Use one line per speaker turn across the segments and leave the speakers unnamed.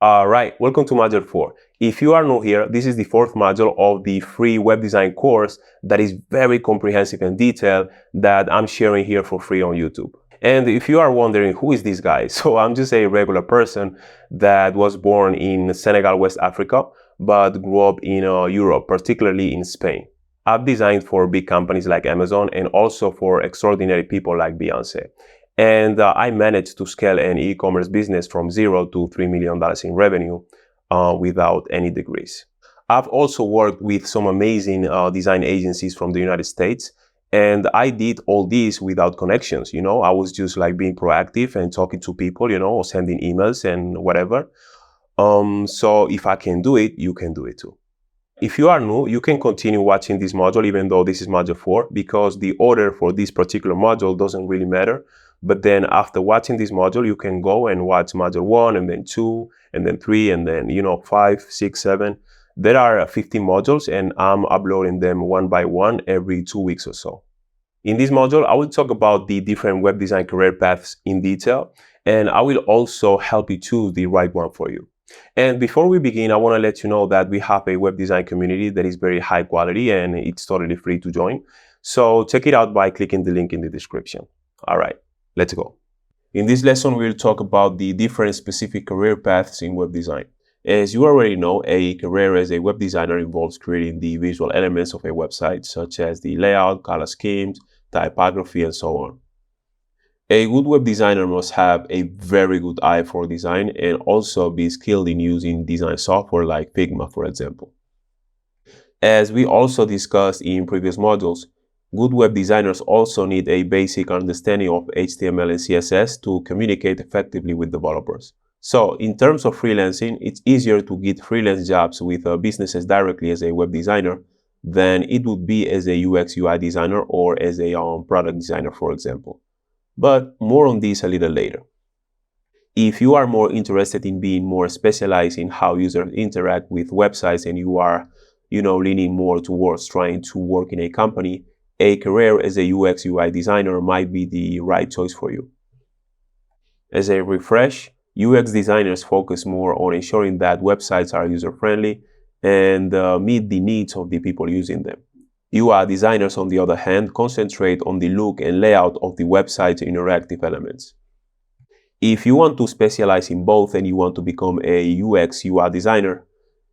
Alright, welcome to Module 4. If you are new here, this is the fourth module of the free web design course that is very comprehensive and detailed that I'm sharing here for free on YouTube. And if you are wondering who is this guy, so I'm just a regular person that was born in Senegal, West Africa, but grew up in Europe, particularly in Spain. I've designed for big companies like Amazon and also for extraordinary people like Beyonce. And I managed to scale an e-commerce business from $0 to $3 million in revenue without any degrees. I've also worked with some amazing design agencies from the United States. And I did all this without connections. I was just like being proactive and talking to people, or sending emails and whatever. So if I can do it, you can do it too. If you are new, you can continue watching this module even though this is module 4 because the order for this particular module doesn't really matter. But then after watching this module, you can go and watch module 1 and then 2 and then 3 and then 5, 6, 7. There are 15 modules and I'm uploading them one by one every 2 weeks or so. In this module, I will talk about the different web design career paths in detail, and I will also help you choose the right one for you. And before we begin, I want to let you know that we have a web design community that is very high quality and it's totally free to join. So check it out by clicking the link in the description. All right, let's go. In this lesson, we'll talk about the different specific career paths in web design. As you already know, a career as a web designer involves creating the visual elements of a website, such as the layout, color schemes, typography, and so on. A good web designer must have a very good eye for design and also be skilled in using design software like Figma, for example. As we also discussed in previous modules, good web designers also need a basic understanding of HTML and CSS to communicate effectively with developers. So in terms of freelancing, it's easier to get freelance jobs with businesses directly as a web designer than it would be as a UX UI designer or as a product designer, for example. But more on this a little later. If you are more interested in being more specialized in how users interact with websites and you are, leaning more towards trying to work in a company, a career as a UX UI designer might be the right choice for you. As a refresh, UX designers focus more on ensuring that websites are user-friendly and meet the needs of the people using them. UI designers, on the other hand, concentrate on the look and layout of the website's interactive elements. If you want to specialize in both and you want to become a UX UI designer,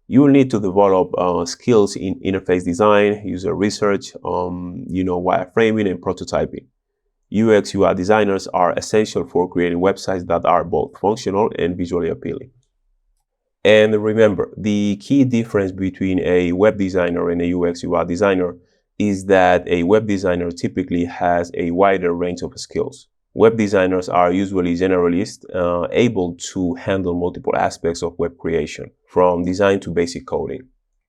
you will need to develop skills in interface design, user research, wireframing, and prototyping. UX UI designers are essential for creating websites that are both functional and visually appealing. And remember, the key difference between a web designer and a UX UI designer is that a web designer typically has a wider range of skills. Web designers are usually generalists, able to handle multiple aspects of web creation, from design to basic coding.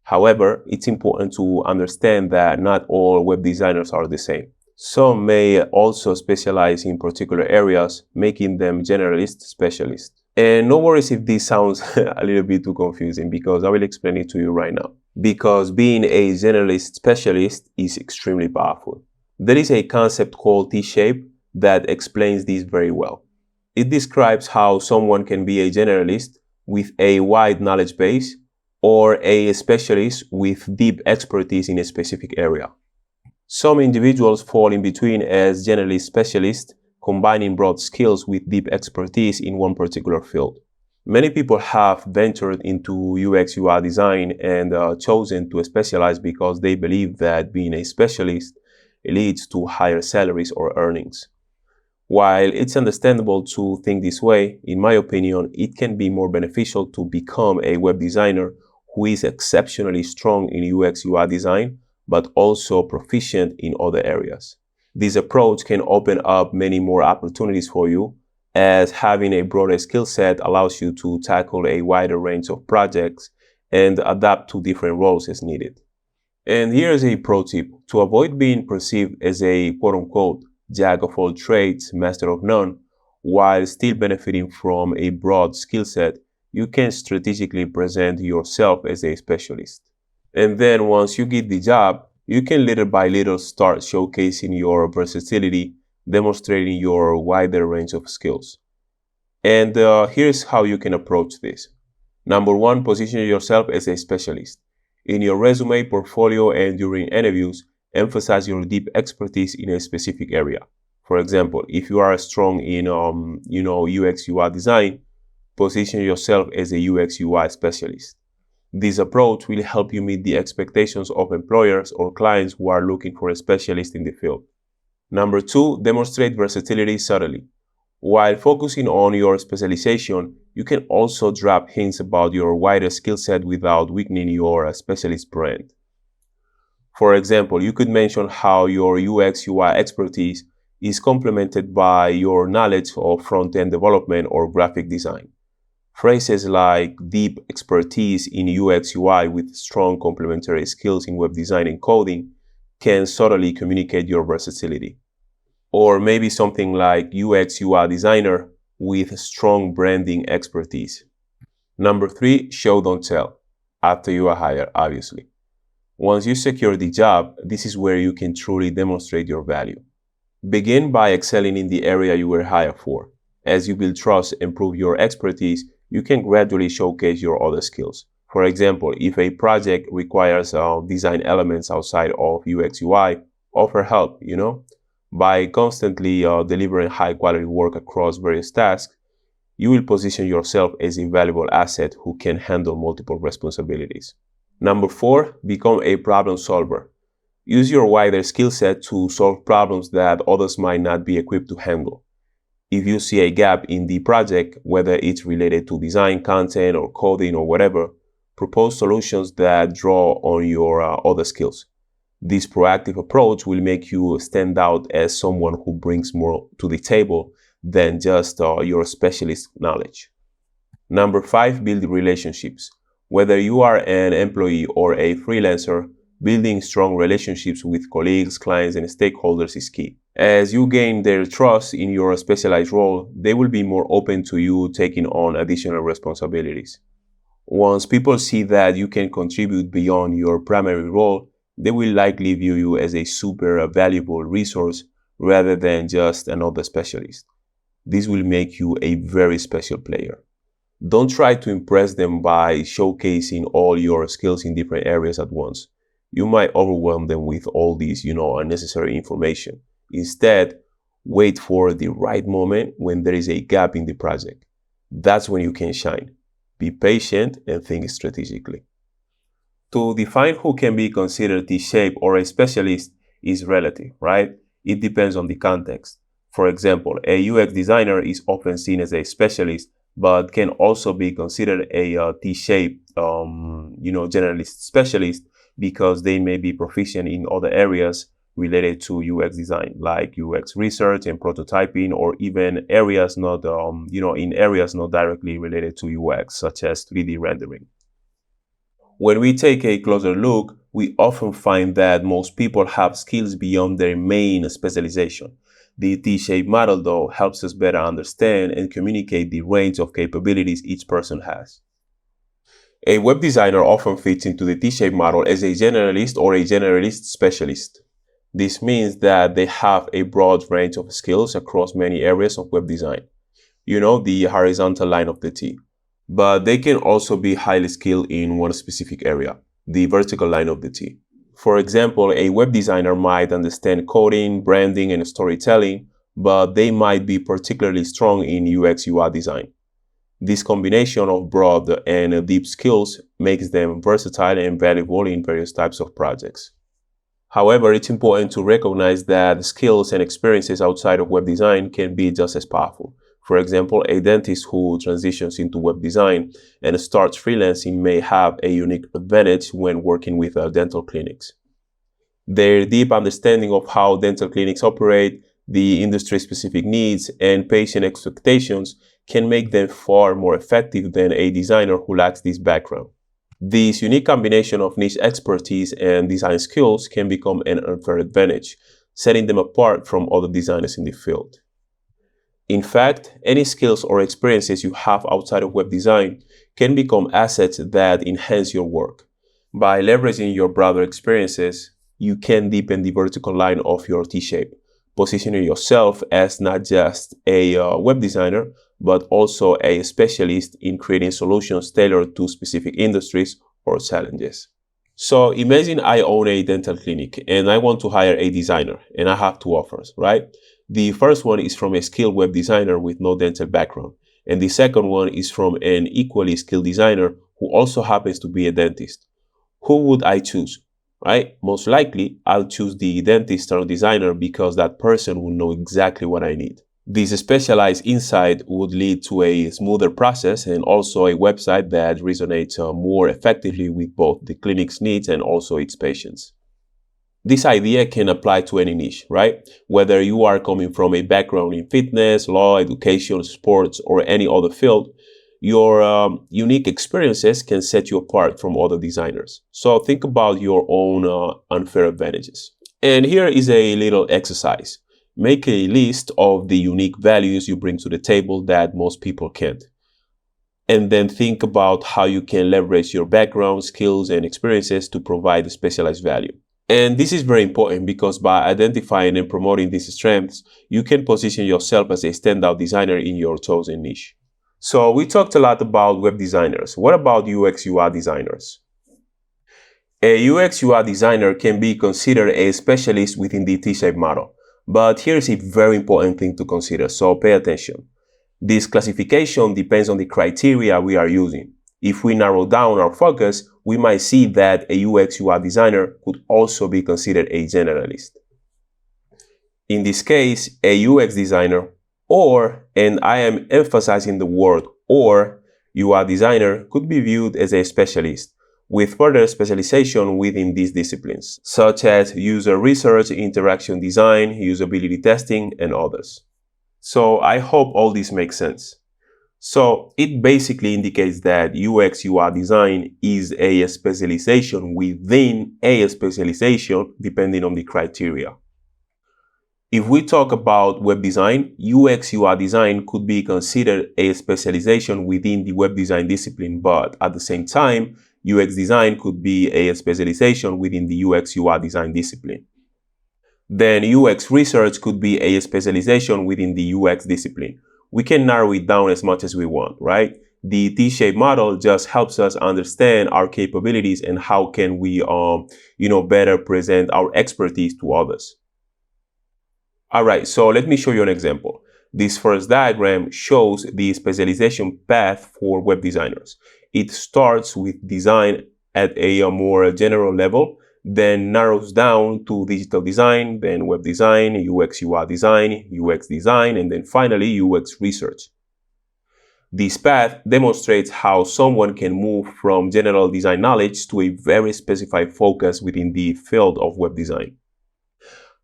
However, it's important to understand that not all web designers are the same. Some may also specialize in particular areas, making them generalist specialists. And no worries if this sounds a little bit too confusing because I will explain it to you right now. Because being a generalist specialist is extremely powerful. There is a concept called T-shape that explains this very well. It describes how someone can be a generalist with a wide knowledge base or a specialist with deep expertise in a specific area. Some individuals fall in between as generalist specialists, combining broad skills with deep expertise in one particular field. Many people have ventured into UX UI design and chosen to specialize because they believe that being a specialist leads to higher salaries or earnings. While it's understandable to think this way, in my opinion, it can be more beneficial to become a web designer who is exceptionally strong in UX UI design, but also proficient in other areas. This approach can open up many more opportunities for you, as having a broader skill set allows you to tackle a wider range of projects and adapt to different roles as needed. And here's a pro tip. To avoid being perceived as a quote-unquote jack of all trades, master of none, while still benefiting from a broad skill set, you can strategically present yourself as a specialist. And then once you get the job, you can little by little start showcasing your versatility, demonstrating your wider range of skills. And here's how you can approach this. Number one, position yourself as a specialist. In your resume, portfolio, and during interviews, emphasize your deep expertise in a specific area. For example, if you are strong in, UX UI design, position yourself as a UX UI specialist. This approach will help you meet the expectations of employers or clients who are looking for a specialist in the field. Number two, demonstrate versatility subtly. While focusing on your specialization, you can also drop hints about your wider skill set without weakening your specialist brand. For example, you could mention how your UX UI expertise is complemented by your knowledge of front-end development or graphic design. Phrases like deep expertise in UX UI with strong complementary skills in web design and coding can subtly communicate your versatility. Or maybe something like UX UI designer with strong branding expertise. Number three, show don't tell. After you are hired, obviously. Once you secure the job, this is where you can truly demonstrate your value. Begin by excelling in the area you were hired for. As you build trust and prove your expertise, you can gradually showcase your other skills. For example, if a project requires design elements outside of UX UI, offer help, By constantly delivering high quality work across various tasks, you will position yourself as a valuable asset who can handle multiple responsibilities. Number four, become a problem solver. Use your wider skill set to solve problems that others might not be equipped to handle. If you see a gap in the project, whether it's related to design, content, or coding, or whatever, propose solutions that draw on your other skills. This proactive approach will make you stand out as someone who brings more to the table than just your specialist knowledge. Number five, build relationships. Whether you are an employee or a freelancer, building strong relationships with colleagues, clients, and stakeholders is key. As you gain their trust in your specialized role, they will be more open to you taking on additional responsibilities. Once people see that you can contribute beyond your primary role, they will likely view you as a super valuable resource rather than just another specialist. This will make you a very special player. Don't try to impress them by showcasing all your skills in different areas at once. You might overwhelm them with all these, unnecessary information. Instead, wait for the right moment when there is a gap in the project. That's when you can shine. Be patient and think strategically. To define who can be considered T-shape or a specialist is relative, right? It depends on the context. For example, a UX designer is often seen as a specialist, but can also be considered a T-shape, generalist specialist because they may be proficient in other areas related to UX design, like UX research and prototyping, or even areas in areas not directly related to UX, such as 3D rendering. When we take a closer look, we often find that most people have skills beyond their main specialization. The T-shaped model, though, helps us better understand and communicate the range of capabilities each person has. A web designer often fits into the T-shaped model as a generalist or a generalist specialist. This means that they have a broad range of skills across many areas of web design. The horizontal line of the T. But they can also be highly skilled in one specific area, the vertical line of the T. For example, a web designer might understand coding, branding, and storytelling, but they might be particularly strong in UX UI design. This combination of broad and deep skills makes them versatile and valuable in various types of projects. However, it's important to recognize that skills and experiences outside of web design can be just as powerful. For example, a dentist who transitions into web design and starts freelancing may have a unique advantage when working with dental clinics. Their deep understanding of how dental clinics operate, the industry-specific needs, and patient expectations can make them far more effective than a designer who lacks this background. This unique combination of niche expertise and design skills can become an unfair advantage, setting them apart from other designers in the field. In fact, any skills or experiences you have outside of web design can become assets that enhance your work. By leveraging your broader experiences, you can deepen the vertical line of your T-shape, positioning yourself as not just a web designer, but also a specialist in creating solutions tailored to specific industries or challenges. So imagine I own a dental clinic and I want to hire a designer, and I have two offers, right? The first one is from a skilled web designer with no dental background. And the second one is from an equally skilled designer who also happens to be a dentist. Who would I choose? Right? Most likely, I'll choose the dentist or designer because that person will know exactly what I need. This specialized insight would lead to a smoother process and also a website that resonates more effectively with both the clinic's needs and also its patients. This idea can apply to any niche, right? Whether you are coming from a background in fitness, law, education, sports, or any other field, your unique experiences can set you apart from other designers. So think about your own unfair advantages. And here is a little exercise. Make a list of the unique values you bring to the table that most people can't. And then think about how you can leverage your background, skills, and experiences to provide a specialized value. And this is very important because by identifying and promoting these strengths, you can position yourself as a standout designer in your chosen niche. So we talked a lot about web designers. What about UX UI designers? A UX UI designer can be considered a specialist within the T-shaped model. But here's a very important thing to consider, so pay attention. This classification depends on the criteria we are using. If we narrow down our focus, we might see that a UX UI designer could also be considered a generalist. In this case, a UX designer or, and I am emphasizing the word or, UI designer could be viewed as a specialist with further specialization within these disciplines, such as user research, interaction design, usability testing, and others. So I hope all this makes sense. So it basically indicates that UX UI design is a specialization within a specialization depending on the criteria. If we talk about web design, UX UI design could be considered a specialization within the web design discipline, but at the same time, UX design could be a specialization within the UX UI design discipline. Then UX research could be a specialization within the UX discipline. We can narrow it down as much as we want, right? The T-shaped model just helps us understand our capabilities and how can we, better present our expertise to others. All right, so let me show you an example. This first diagram shows the specialization path for web designers. It starts with design at a more general level, then narrows down to digital design, then web design, UX UI design, UX design, and then finally UX research. This path demonstrates how someone can move from general design knowledge to a very specified focus within the field of web design.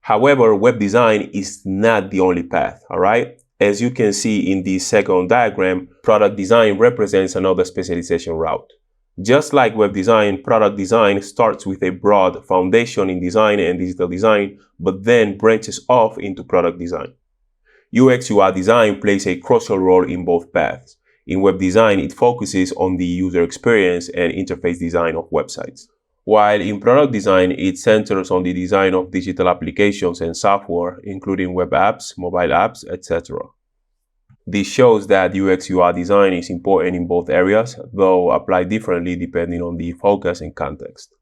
However, web design is not the only path, all right? As you can see in the second diagram, product design represents another specialization route. Just like web design, product design starts with a broad foundation in design and digital design, but then branches off into product design. UX UI design plays a crucial role in both paths. In web design, it focuses on the user experience and interface design of websites, while in product design, it centers on the design of digital applications and software, including web apps, mobile apps, etc. This shows that UX UI design is important in both areas, though applied differently depending on the focus and context.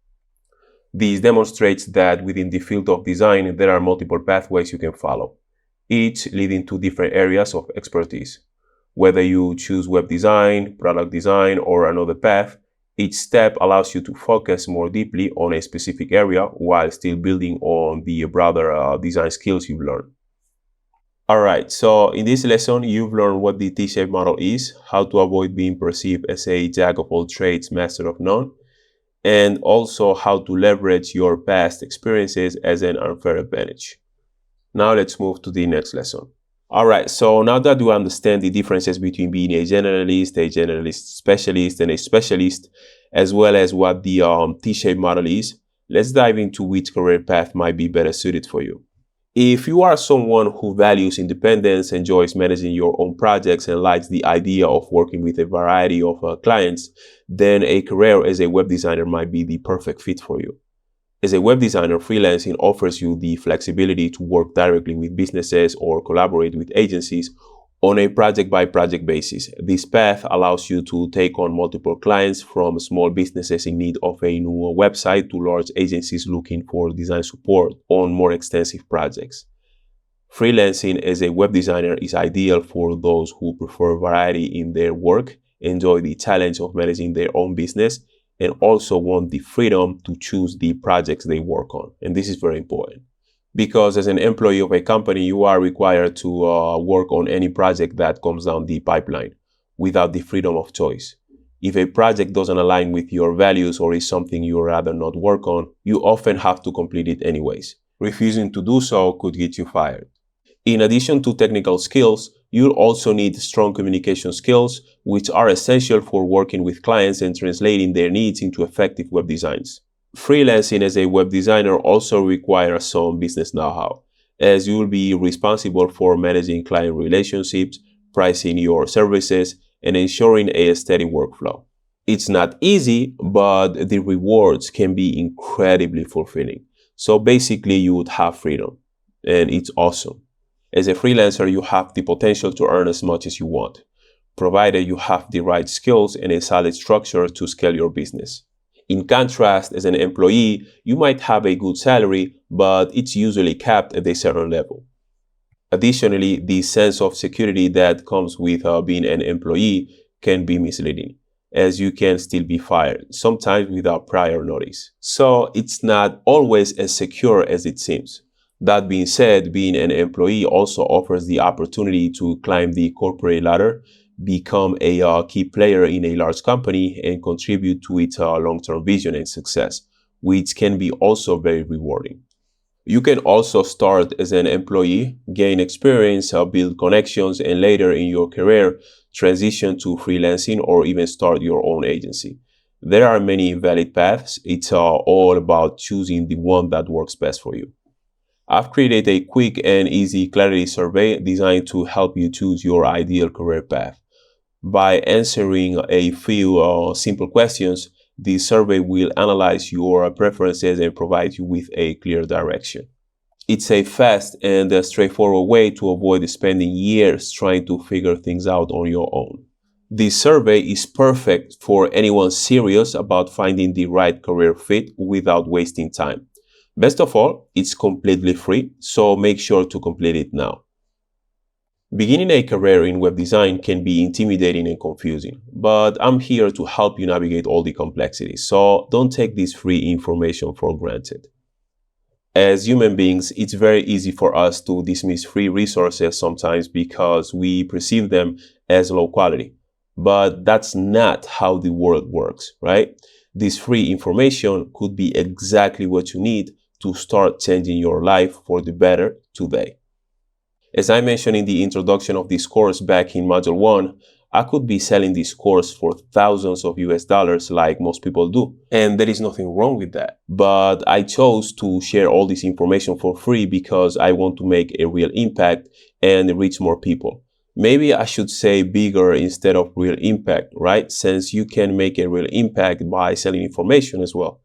This demonstrates that within the field of design, there are multiple pathways you can follow, each leading to different areas of expertise. Whether you choose web design, product design, or another path, each step allows you to focus more deeply on a specific area while still building on the broader design skills you've learned. All right, so in this lesson, you've learned what the T-shaped model is, how to avoid being perceived as a jack of all trades, master of none, and also how to leverage your past experiences as an unfair advantage. Now let's move to the next lesson. All right, so now that you understand the differences between being a generalist specialist, and a specialist, as well as what the T-shaped model is, let's dive into which career path might be better suited for you. If you are someone who values independence, enjoys managing your own projects, and likes the idea of working with a variety of clients, then a career as a web designer might be the perfect fit for you. As a web designer, freelancing offers you the flexibility to work directly with businesses or collaborate with agencies on a project-by-project basis. This path allows you to take on multiple clients, from small businesses in need of a new website to large agencies looking for design support on more extensive projects. Freelancing as a web designer is ideal for those who prefer variety in their work, enjoy the challenge of managing their own business, and also want the freedom to choose the projects they work on. And this is very important because as an employee of a company, you are required to work on any project that comes down the pipeline without the freedom of choice. If a project doesn't align with your values or is something you would rather not work on, you often have to complete it anyways. Refusing to do so could get you fired. In addition to technical skills, you'll also need strong communication skills, which are essential for working with clients and translating their needs into effective web designs. Freelancing as a web designer also requires some business know-how, as you will be responsible for managing client relationships, pricing your services, and ensuring a steady workflow. It's not easy, but the rewards can be incredibly fulfilling. So basically, you would have freedom, and it's awesome. As a freelancer, you have the potential to earn as much as you want, provided you have the right skills and a solid structure to scale your business. In contrast, as an employee, you might have a good salary, but it's usually capped at a certain level. Additionally, the sense of security that comes with being an employee can be misleading, as you can still be fired, sometimes without prior notice. So it's not always as secure as it seems. That being said, being an employee also offers the opportunity to climb the corporate ladder, become a key player in a large company, and contribute to its long-term vision and success, which can be also very rewarding. You can also start as an employee, gain experience, build connections, and later in your career, transition to freelancing or even start your own agency. There are many valid paths. It's all about choosing the one that works best for you. I've created a quick and easy clarity survey designed to help you choose your ideal career path. By answering a few simple questions, the survey will analyze your preferences and provide you with a clear direction. It's a fast and straightforward way to avoid spending years trying to figure things out on your own. This survey is perfect for anyone serious about finding the right career fit without wasting time. Best of all, it's completely free, so make sure to complete it now. Beginning a career in web design can be intimidating and confusing, but I'm here to help you navigate all the complexities, so don't take this free information for granted. As human beings, it's very easy for us to dismiss free resources sometimes because we perceive them as low quality. But that's not how the world works, right? This free information could be exactly what you need to start changing your life for the better today. As I mentioned in the introduction of this course back in Module 1, I could be selling this course for thousands of US dollars like most people do. And there is nothing wrong with that. But I chose to share all this information for free because I want to make a real impact and reach more people. Maybe I should say bigger instead of real impact, right? Since you can make a real impact by selling information as well.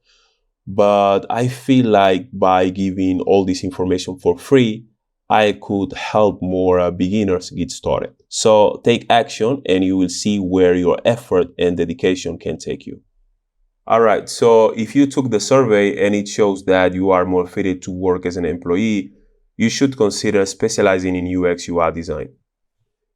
But I feel like by giving all this information for free, I could help more beginners get started. So take action and you will see where your effort and dedication can take you. All right, so if you took the survey and it shows that you are more fitted to work as an employee, you should consider specializing in UX UI design.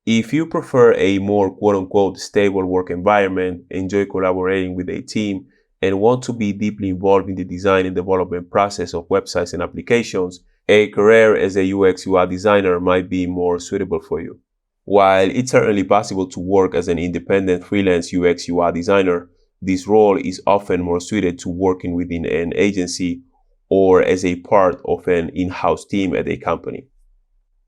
If you prefer a more quote-unquote stable work environment, enjoy collaborating with a team, and want to be deeply involved in the design and development process of websites and applications, a career as a UX UI designer might be more suitable for you. While it's certainly possible to work as an independent freelance UX UI designer, this role is often more suited to working within an agency or as a part of an in-house team at a company.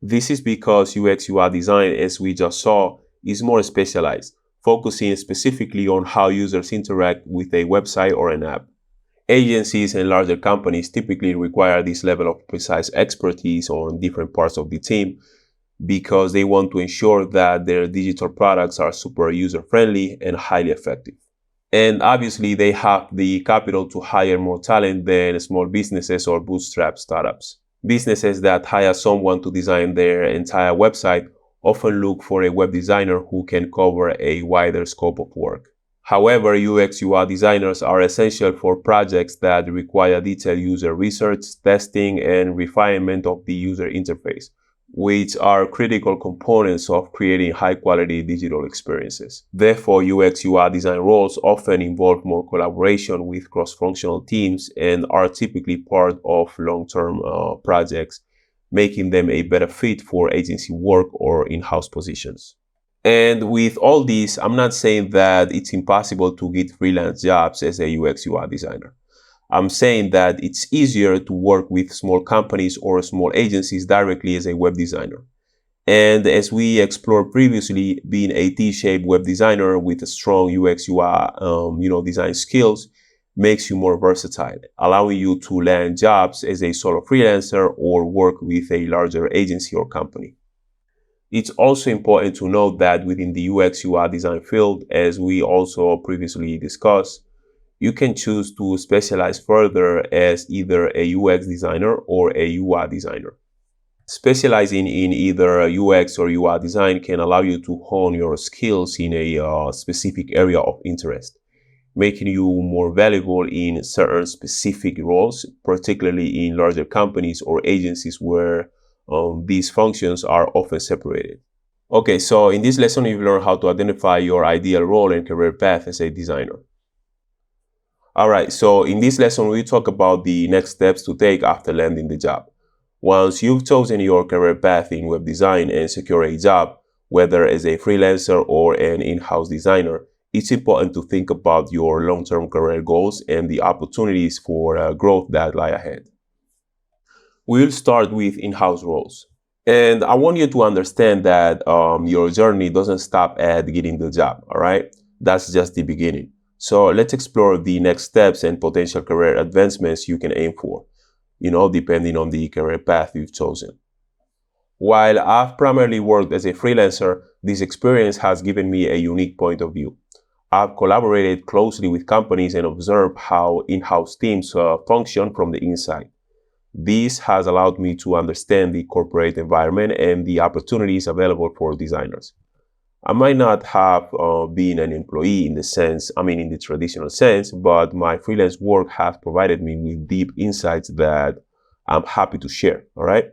This is because UX UI design, as we just saw, is more specialized, focusing specifically on how users interact with a website or an app. Agencies and larger companies typically require this level of precise expertise on different parts of the team because they want to ensure that their digital products are super user-friendly and highly effective. And obviously, they have the capital to hire more talent than small businesses or bootstrap startups. Businesses that hire someone to design their entire website often look for a web designer who can cover a wider scope of work. However, UX UI designers are essential for projects that require detailed user research, testing, and refinement of the user interface, which are critical components of creating high-quality digital experiences. Therefore, UX UI design roles often involve more collaboration with cross-functional teams and are typically part of long-term projects, making them a better fit for agency work or in-house positions. And with all this, I'm not saying that it's impossible to get freelance jobs as a UX UI designer. I'm saying that it's easier to work with small companies or small agencies directly as a web designer. And as we explored previously, being a T-shaped web designer with a strong UX UI, design skills makes you more versatile, allowing you to land jobs as a solo freelancer or work with a larger agency or company. It's also important to note that within the UX UI design field, as we also previously discussed, you can choose to specialize further as either a UX designer or a UI designer. Specializing in either UX or UI design can allow you to hone your skills in a specific area of interest, making you more valuable in certain specific roles, particularly in larger companies or agencies where these functions are often separated. Okay, so in this lesson, you've learned how to identify your ideal role and career path as a designer. All right, so in this lesson, we talk about the next steps to take after landing the job. Once you've chosen your career path in web design and secure a job, whether as a freelancer or an in-house designer, it's important to think about your long-term career goals and the opportunities for growth that lie ahead. We'll start with in-house roles. And I want you to understand that your journey doesn't stop at getting the job, all right? That's just the beginning. So let's explore the next steps and potential career advancements you can aim for, depending on the career path you've chosen. While I've primarily worked as a freelancer, this experience has given me a unique point of view. I've collaborated closely with companies and observed how in-house teams function from the inside. This has allowed me to understand the corporate environment and the opportunities available for designers. I might not have been an employee in the traditional sense, but my freelance work has provided me with deep insights that I'm happy to share. All right.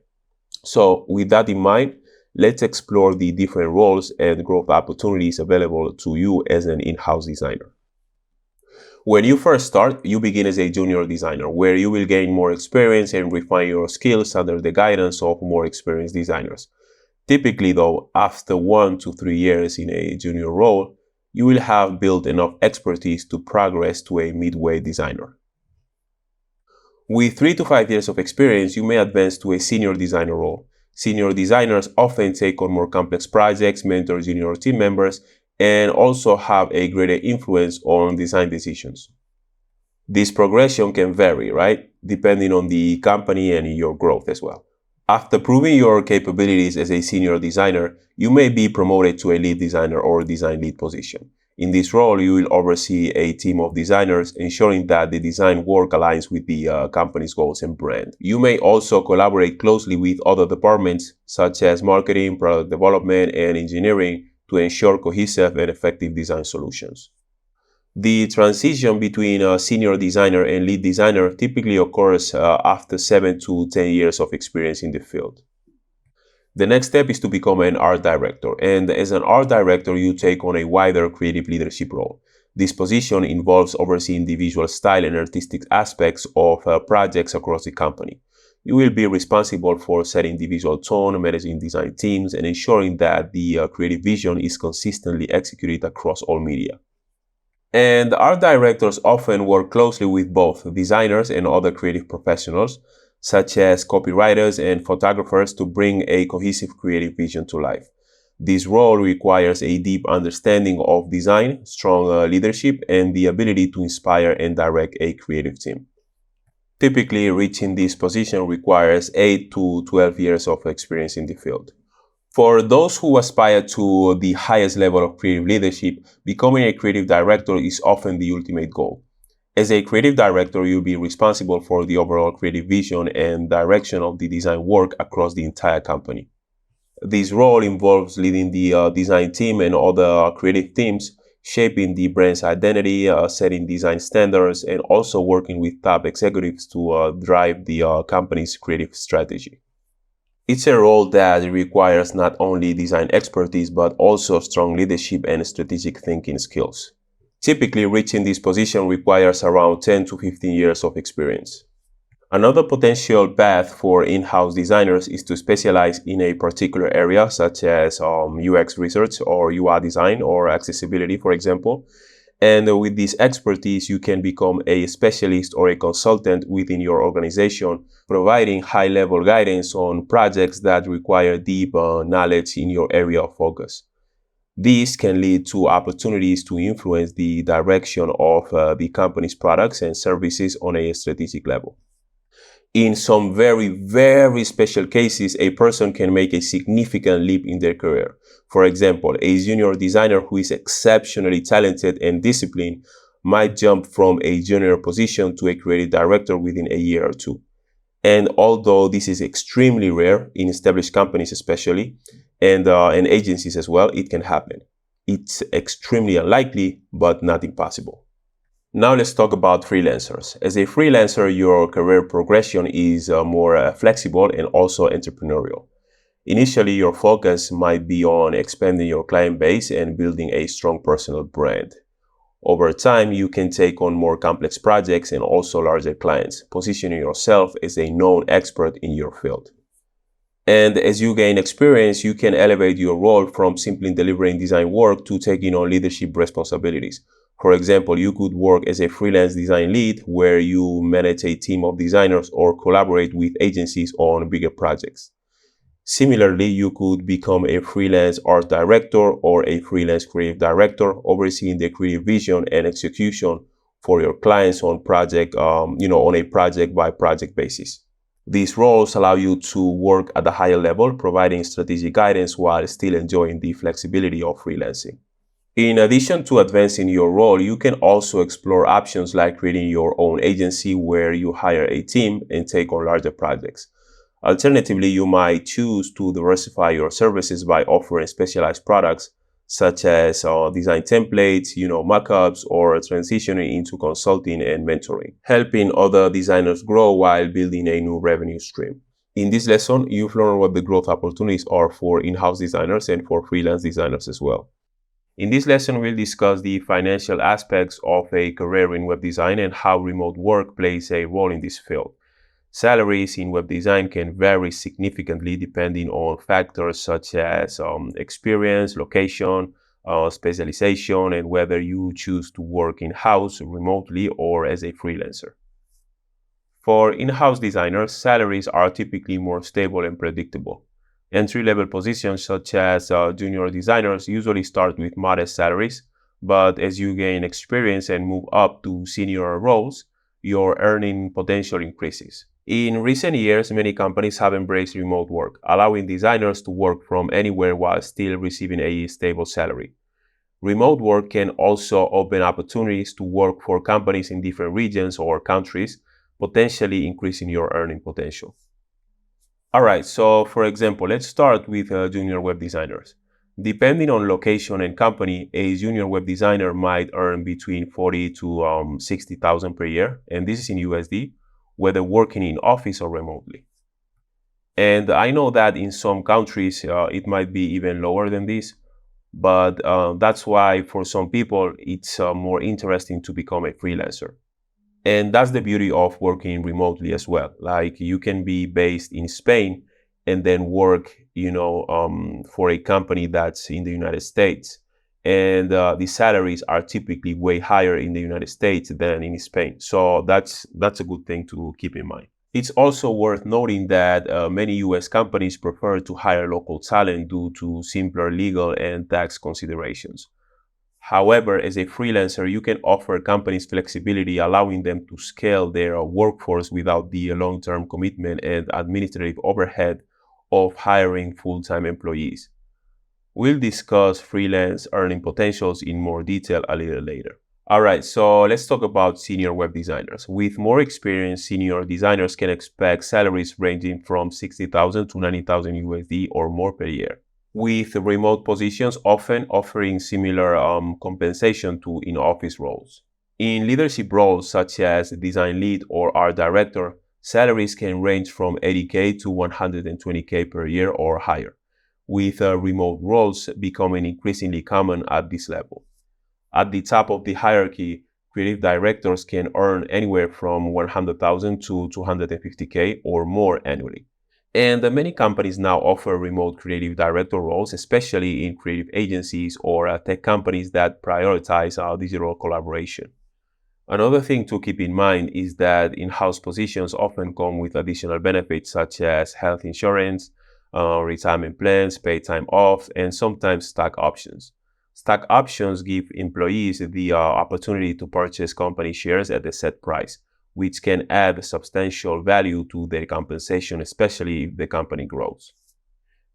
So with that in mind, let's explore the different roles and growth opportunities available to you as an in-house designer. When you first start, you begin as a junior designer, where you will gain more experience and refine your skills under the guidance of more experienced designers. Typically, though, after 1 to 3 years in a junior role, you will have built enough expertise to progress to a midway designer. With 3 to 5 years of experience, you may advance to a senior designer role. Senior designers often take on more complex projects, mentor junior team members, and also have a greater influence on design decisions. This progression can vary, right? Depending on the company and your growth as well. After proving your capabilities as a senior designer, you may be promoted to a lead designer or design lead position. In this role, you will oversee a team of designers, ensuring that the design work aligns with the company's goals and brand. You may also collaborate closely with other departments, such as marketing, product development, and engineering, to ensure cohesive and effective design solutions. The transition between a senior designer and lead designer typically occurs after 7 to 10 years of experience in the field. The next step is to become an art director, and as an art director, you take on a wider creative leadership role. This position involves overseeing the visual style and artistic aspects of projects across the company. You will be responsible for setting the visual tone, managing design teams, and ensuring that the creative vision is consistently executed across all media. And art directors often work closely with both designers and other creative professionals, such as copywriters and photographers, to bring a cohesive creative vision to life. This role requires a deep understanding of design, strong leadership, and the ability to inspire and direct a creative team. Typically, reaching this position requires 8 to 12 years of experience in the field. For those who aspire to the highest level of creative leadership, becoming a creative director is often the ultimate goal. As a creative director, you'll be responsible for the overall creative vision and direction of the design work across the entire company. This role involves leading the design team and other creative teams, shaping the brand's identity, setting design standards, and also working with top executives to drive the company's creative strategy. It's a role that requires not only design expertise but also strong leadership and strategic thinking skills. Typically, reaching this position requires around 10 to 15 years of experience. Another potential path for in-house designers is to specialize in a particular area, such as UX research or UI design or accessibility, for example. And with this expertise, you can become a specialist or a consultant within your organization, providing high-level guidance on projects that require deep knowledge in your area of focus. These can lead to opportunities to influence the direction of the company's products and services on a strategic level. In some very, very special cases, a person can make a significant leap in their career. For example, a junior designer who is exceptionally talented and disciplined might jump from a junior position to a creative director within a year or two. And although this is extremely rare in established companies, especially, and agencies as well, it can happen. It's extremely unlikely, but not impossible. Now let's talk about freelancers. As a freelancer, your career progression is more flexible and also entrepreneurial. Initially, your focus might be on expanding your client base and building a strong personal brand. Over time, you can take on more complex projects and also larger clients, positioning yourself as a known expert in your field. And as you gain experience, you can elevate your role from simply delivering design work to taking on leadership responsibilities. For example, you could work as a freelance design lead where you manage a team of designers or collaborate with agencies on bigger projects. Similarly, you could become a freelance art director or a freelance creative director, overseeing the creative vision and execution for your clients on on a project by project basis. These roles allow you to work at a higher level, providing strategic guidance while still enjoying the flexibility of freelancing. In addition to advancing your role, you can also explore options like creating your own agency where you hire a team and take on larger projects. Alternatively, you might choose to diversify your services by offering specialized products such as design templates, mockups, or transitioning into consulting and mentoring, helping other designers grow while building a new revenue stream. In this lesson, you've learned what the growth opportunities are for in-house designers and for freelance designers as well. In this lesson, we'll discuss the financial aspects of a career in web design and how remote work plays a role in this field. Salaries in web design can vary significantly depending on factors such as experience, location, specialization, and whether you choose to work in-house, remotely, or as a freelancer. For in-house designers, salaries are typically more stable and predictable. Entry-level positions such as junior designers usually start with modest salaries, but as you gain experience and move up to senior roles, your earning potential increases. In recent years, many companies have embraced remote work, allowing designers to work from anywhere while still receiving a stable salary. Remote work can also open opportunities to work for companies in different regions or countries, potentially increasing your earning potential. All right, so for example, let's start with junior web designers. Depending on location and company, a junior web designer might earn between 40 to 60,000 per year, and this is in USD, whether working in office or remotely. And I know that in some countries it might be even lower than this, but that's why for some people it's more interesting to become a freelancer. And that's the beauty of working remotely as well. Like you can be based in Spain and then work, for a company that's in the United States. And the salaries are typically way higher in the United States than in Spain. So that's a good thing to keep in mind. It's also worth noting that many US companies prefer to hire local talent due to simpler legal and tax considerations. However, as a freelancer, you can offer companies flexibility, allowing them to scale their workforce without the long-term commitment and administrative overhead of hiring full-time employees. We'll discuss freelance earning potentials in more detail a little later. All right, so let's talk about senior web designers. With more experience, senior designers can expect salaries ranging from 60,000 to 90,000 USD or more per year, with remote positions often offering similar compensation to in-office roles. In leadership roles such as design lead or art director, salaries can range from 80K to 120K per year or higher, with remote roles becoming increasingly common at this level. At the top of the hierarchy, creative directors can earn anywhere from 100,000 to 250K or more annually. And many companies now offer remote creative director roles, especially in creative agencies or tech companies that prioritize digital collaboration. Another thing to keep in mind is that in-house positions often come with additional benefits such as health insurance, retirement plans, paid time off, and sometimes stock options. Stock options give employees the opportunity to purchase company shares at a set price, which can add substantial value to their compensation, especially if the company grows.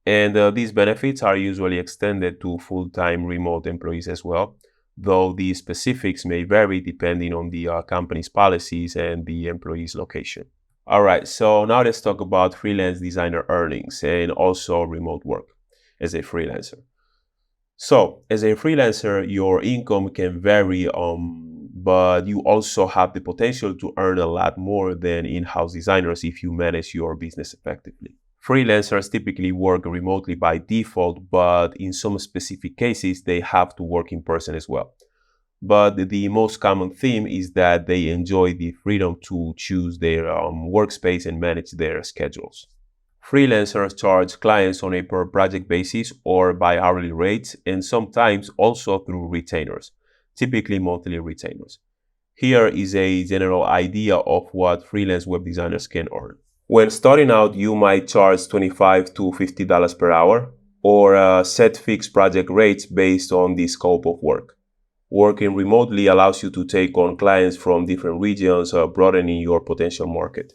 And these benefits are usually extended to full-time remote employees as well, though the specifics may vary depending on the company's policies and the employee's location. All right, so now let's talk about freelance designer earnings and also remote work as a freelancer. So, as a freelancer, your income can vary, but you also have the potential to earn a lot more than in-house designers if you manage your business effectively. Freelancers typically work remotely by default, but in some specific cases, they have to work in person as well. But the most common theme is that they enjoy the freedom to choose their workspace and manage their schedules. Freelancers charge clients on a per project basis or by hourly rates, and sometimes also through retainers, typically monthly retainers. Here is a general idea of what freelance web designers can earn. When starting out, you might charge $25 to $50 per hour or set fixed project rates based on the scope of work. Working remotely allows you to take on clients from different regions, broadening your potential market.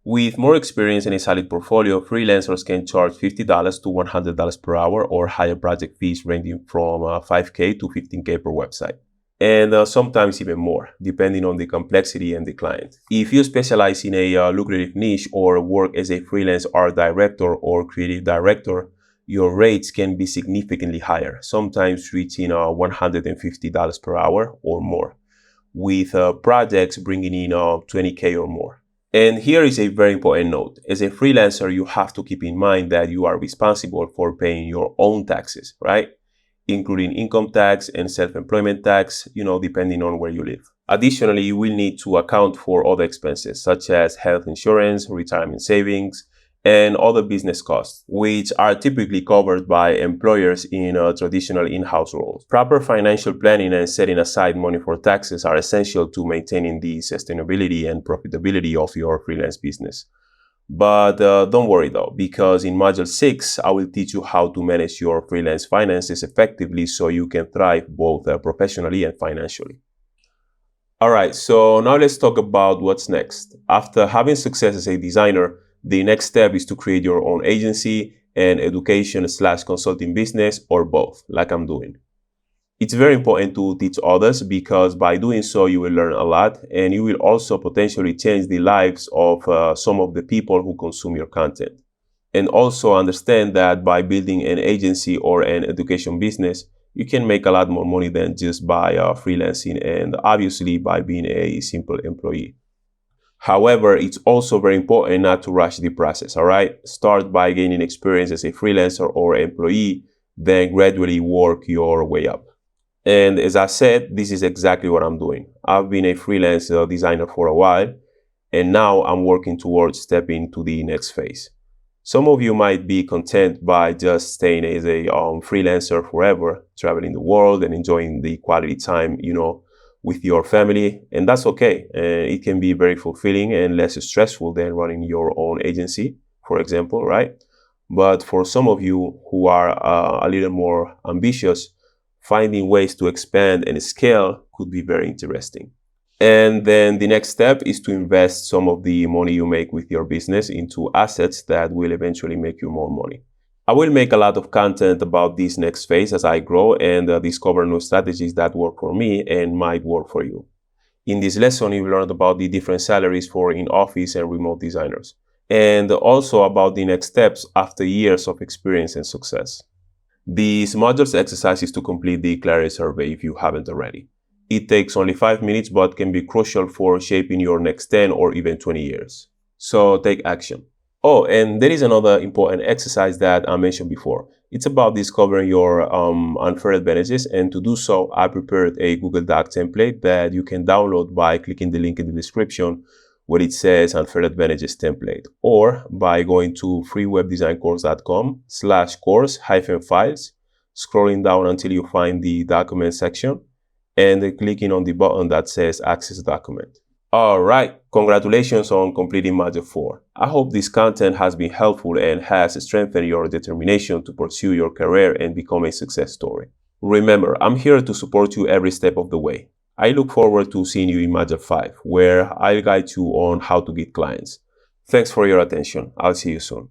With more experience and a solid portfolio, freelancers can charge $50 to $100 per hour or higher project fees ranging from 5K to 15K per website. And sometimes even more, depending on the complexity and the client. If you specialize in a lucrative niche or work as a freelance art director or creative director, your rates can be significantly higher, sometimes reaching $150 per hour or more, with projects bringing in 20K or more. And here is a very important note. As a freelancer, you have to keep in mind that you are responsible for paying your own taxes, right? Including income tax and self-employment tax, depending on where you live. Additionally, you will need to account for other expenses such as health insurance, retirement savings, and other business costs, which are typically covered by employers in traditional in-house roles. Proper financial planning and setting aside money for taxes are essential to maintaining the sustainability and profitability of your freelance business. But don't worry though, because in Module 6, I will teach you how to manage your freelance finances effectively so you can thrive both professionally and financially. All right, so now let's talk about what's next. After having success as a designer, the next step is to create your own agency and education/consulting business, or both, like I'm doing. It's very important to teach others because by doing so, you will learn a lot and you will also potentially change the lives of some of the people who consume your content. And also understand that by building an agency or an education business, you can make a lot more money than just by freelancing and obviously by being a simple employee. However, it's also very important not to rush the process, all right? Start by gaining experience as a freelancer or employee, then gradually work your way up. And as I said, this is exactly what I'm doing. I've been a freelance designer for a while, and now I'm working towards stepping to the next phase. Some of you might be content by just staying as a freelancer forever, traveling the world and enjoying the quality time, with your family, and that's okay. It can be very fulfilling and less stressful than running your own agency, for example, right? But for some of you who are a little more ambitious, finding ways to expand and scale could be very interesting. And then the next step is to invest some of the money you make with your business into assets that will eventually make you more money. I will make a lot of content about this next phase as I grow and discover new strategies that work for me and might work for you. In this lesson, you learned about the different salaries for in-office and remote designers, and also about the next steps after years of experience and success. This module's exercise is to complete the clarity survey if you haven't already. It takes only 5 minutes but can be crucial for shaping your next 10 or even 20 years. So take action. Oh, and there is another important exercise that I mentioned before. It's about discovering your unfair advantages, and to do so, I prepared a Google Doc template that you can download by clicking the link in the description where it says unfair advantages template, or by going to freewebdesigncourse.com/course-files, scrolling down until you find the document section, and clicking on the button that says access document. Alright, congratulations on completing Module 4. I hope this content has been helpful and has strengthened your determination to pursue your career and become a success story. Remember, I'm here to support you every step of the way. I look forward to seeing you in Module 5, where I'll guide you on how to get clients. Thanks for your attention. I'll see you soon.